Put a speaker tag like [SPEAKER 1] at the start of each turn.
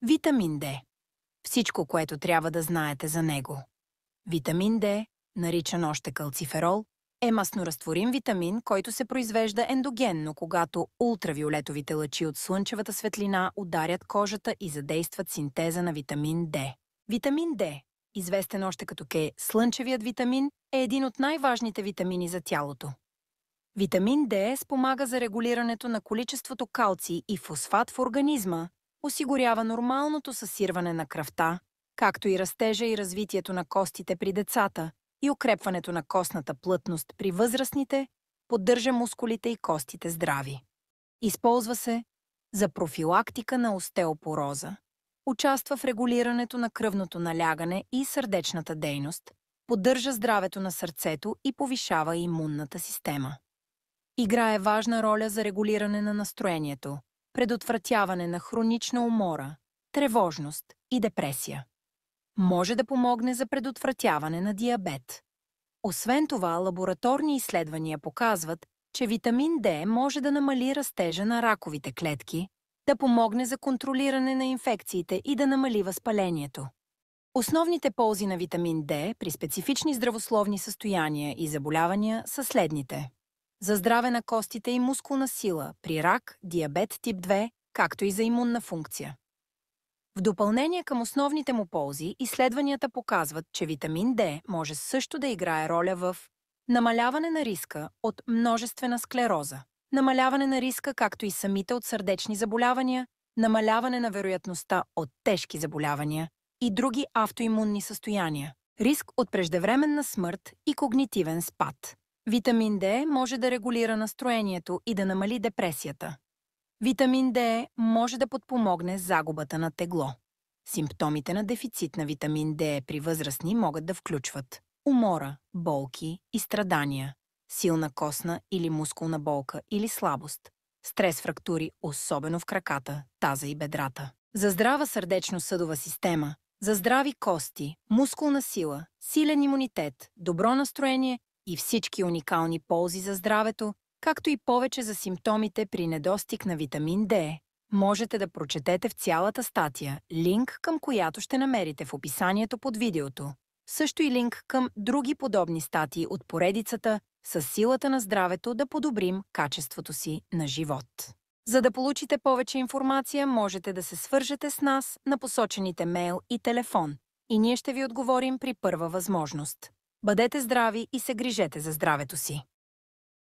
[SPEAKER 1] Витамин Д. Всичко, което трябва да знаете за него. Витамин Д, наричан още калциферол, е масноразтворим витамин, който се произвежда ендогенно, когато ултравиолетовите лъчи от слънчевата светлина ударят кожата и задействат синтеза на витамин Д. Витамин Д, известен още като слънчевият витамин, е един от най-важните витамини за тялото. Витамин Д спомага за регулирането на количеството калций и фосфат в организма, осигурява нормалното съсирване на кръвта, както и растежа и развитието на костите при децата и укрепването на костната плътност при възрастните, поддържа мускулите и костите здрави. Използва се за профилактика на остеопороза, участва в регулирането на кръвното налягане и сърдечната дейност, поддържа здравето на сърцето и повишава имунната система. Играе важна роля за регулиране на настроението, предотвратяване на хронична умора, тревожност и депресия. Може да помогне за предотвратяване на диабет. Освен това, лабораторни изследвания показват, че витамин Д може да намали растежа на раковите клетки, да помогне за контролиране на инфекциите и да намали възпалението. Основните ползи на витамин Д при специфични здравословни състояния и заболявания са следните. За здраве на костите и мускулна сила при рак, диабет тип 2, както и за имунна функция. В допълнение към основните му ползи, изследванията показват, че витамин Д може също да играе роля в намаляване на риска от множествена склероза, намаляване на риска, както и самите от сърдечни заболявания, намаляване на вероятността от тежки заболявания и други автоимунни състояния, риск от преждевременна смърт и когнитивен спад. Витамин Д може да регулира настроението и да намали депресията. Витамин Д може да подпомогне загубата на тегло. Симптомите на дефицит на витамин Д при възрастни могат да включват умора, болки и страдания, силна костна или мускулна болка или слабост, стрес-фрактури, особено в краката, таза и бедрата. За здрава сърдечно-съдова система, за здрави кости, мускулна сила, силен имунитет, добро настроение и всички уникални ползи за здравето, както и повече за симптомите при недостиг на витамин Д, можете да прочетете в цялата статия, линк към която ще намерите в описанието под видеото. Също и линк към други подобни статии от поредицата "Със силата на здравето да подобрим качеството си на живот". За да получите повече информация, можете да се свържете с нас на посочените мейл и телефон и ние ще ви отговорим при първа възможност. Бъдете здрави и се грижете за здравето си!